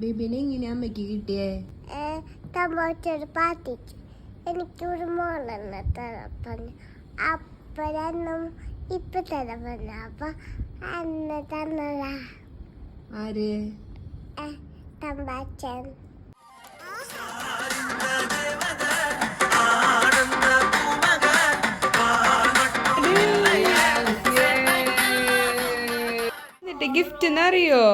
ബേബിനെ എങ്ങനെയാ അമ്മയ്ക്ക് കിട്ടിയേ? തമാശ പാട്ടിച്ച് എനിക്കൊരു മോളെന്നെ തരപ്പന് അപ്പഴൊന്നും ഇപ്പൊ തരപ്പന അപ്പൊ അന്ന് തന്നതാ. ആര്? തമ്പാച്ചൻ. ഗിഫ്റ്റ് അറിയോ?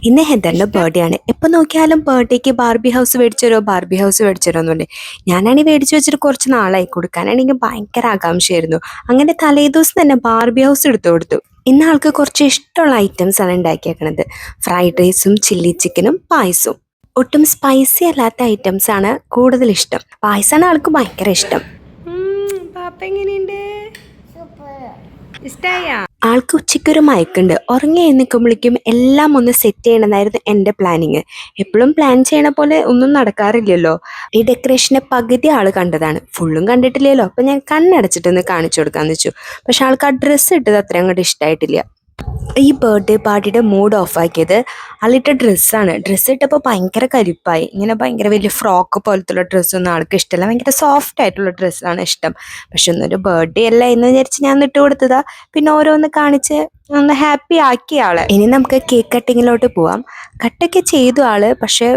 ഇന്ന് ഹെദറിന്റെ ബർത്ത്ഡേ ആണ്. എപ്പോൾ നോക്കിയാലും ബർത്ത്ഡേക്ക് ബാർബി ഹൗസ് മേടിച്ചോരോന്നുണ്ട്. ഞാനാണെങ്കിൽ മേടിച്ചു വെച്ചിട്ട് കുറച്ച് നാളായി. കൊടുക്കാനാണെങ്കിൽ ഭയങ്കര ആകാംക്ഷയായിരുന്നു. അങ്ങനെ തലേദിവസം തന്നെ ബാർബി ഹൗസ് എടുത്തു കൊടുത്തു. ഇന്ന് ആൾക്ക് കുറച്ച് ഇഷ്ടമുള്ള ഐറ്റംസ് ആണ് ഉണ്ടാക്കിയേക്കണത്. ഫ്രൈഡ് റൈസും ചില്ലി ചിക്കനും പായസവും. ഒട്ടും സ്പൈസി അല്ലാത്ത ഐറ്റംസ് ആണ് കൂടുതൽ ഇഷ്ടം. പായസമാണ് ആൾക്ക് ഭയങ്കര ഇഷ്ടം. പാപ്പ എങ്ങനെയുണ്ട്? ഇഷ്ടായ? ആൾക്ക് ഉച്ചയ്ക്കൊരു മയക്കുണ്ട്. ഉറങ്ങി എഴുന്നേൽക്കുമ്പോഴേക്കും എല്ലാം ഒന്ന് സെറ്റ് ചെയ്യണമെന്നായിരുന്നു എൻ്റെ പ്ലാനിങ്. എപ്പോഴും പ്ലാൻ ചെയ്യണ പോലെ ഒന്നും നടക്കാറില്ലല്ലോ. ഈ ഡെക്കറേഷൻ്റെ പകുതി ആൾ കണ്ടതാണ്, ഫുള്ളും കണ്ടിട്ടില്ലല്ലോ. അപ്പം ഞാൻ കണ്ണടച്ചിട്ടൊന്ന് കാണിച്ചു കൊടുക്കാമെന്ന് വെച്ചു. പക്ഷെ ആൾക്ക് ആ ഡ്രസ്സ് ഇട്ടത് അത്രയും അങ്ങോട്ട് ഇഷ്ടമായിട്ടില്ല. ഈ ബർത്ത്ഡേ പാർട്ടിയുടെ മൂഡ് ഓഫാക്കിയത് ആളിട്ട ഡ്രസ്സാണ്. ഡ്രസ്സ് ഇട്ടപ്പോൾ ഭയങ്കര കരുപ്പായി. ഇങ്ങനെ ഭയങ്കര വലിയ ഫ്രോക്ക് പോലത്തുള്ള ഡ്രസ്സൊന്നും ആൾക്ക് ഇഷ്ടമല്ല. ഭയങ്കര സോഫ്റ്റ് ആയിട്ടുള്ള ഡ്രസ്സാണ് ഇഷ്ടം. പക്ഷെ ഒന്നൊരു ബർത്ത്ഡേ അല്ല എന്ന് വിചാരിച്ച് ഞാൻ ഇട്ട് കൊടുത്തതാ. പിന്നെ ഓരോന്ന് കാണിച്ച് ഒന്ന് ഹാപ്പി ആക്കിയ ആള്. ഇനി നമുക്ക് കേക്ക് കട്ടിങ്ങിലോട്ട് പോവാം. കട്ടൊക്കെ ചെയ്തു ആള്, പക്ഷെ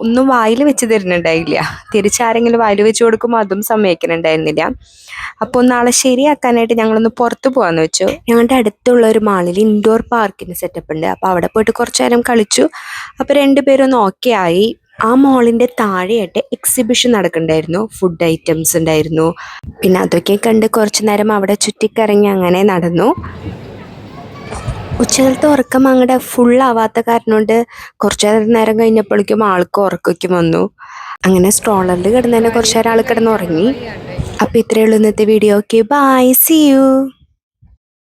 ഒന്നും വായിൽ വെച്ച് തരുന്നുണ്ടായില്ല. തിരിച്ചാരെങ്കിലും വായിൽ വെച്ച് കൊടുക്കുമ്പോൾ അതും സമ്മതിക്കുന്നുണ്ടായിരുന്നില്ല. അപ്പോൾ നാളെ ശരിയാക്കാനായിട്ട് ഞങ്ങളൊന്ന് പുറത്ത് പോകാമെന്ന് വെച്ചു. ഞങ്ങളുടെ അടുത്തുള്ള ഒരു മാളിൽ ഇൻഡോർ പാർക്കിൻ്റെ സെറ്റപ്പ് ഉണ്ട്. അപ്പോൾ അവിടെ പോയിട്ട് കുറച്ച് നേരം കളിച്ചു. അപ്പോൾ രണ്ടുപേരൊന്ന് ഓക്കെ ആയി. ആ മോളിൻ്റെ താഴെയായിട്ട് എക്സിബിഷൻ നടക്കണ്ടായിരുന്നു. ഫുഡ് ഐറ്റംസ് ഉണ്ടായിരുന്നു. പിന്നെ അതൊക്കെ കണ്ട് കുറച്ച് നേരം അവിടെ ചുറ്റിക്കറങ്ങി അങ്ങനെ നടന്നു. ഉച്ചകാലത്തെ ഉറക്കം അങ്ങോട്ട് ഫുള്ളാവാത്ത കാരണം കൊണ്ട് കുറച്ച് നേരം കഴിഞ്ഞപ്പോഴേക്കും ആൾക്ക് ഉറക്കൊക്കെ വന്നു. അങ്ങനെ സ്ട്രോളറിൽ കിടന്ന് തന്നെ കുറച്ച് നേരം ആൾ കിടന്ന് ഉറങ്ങി. അപ്പോൾ ഇത്രയേ ഉള്ളൂ ഇന്നത്തെ video. Okay, bye, see U.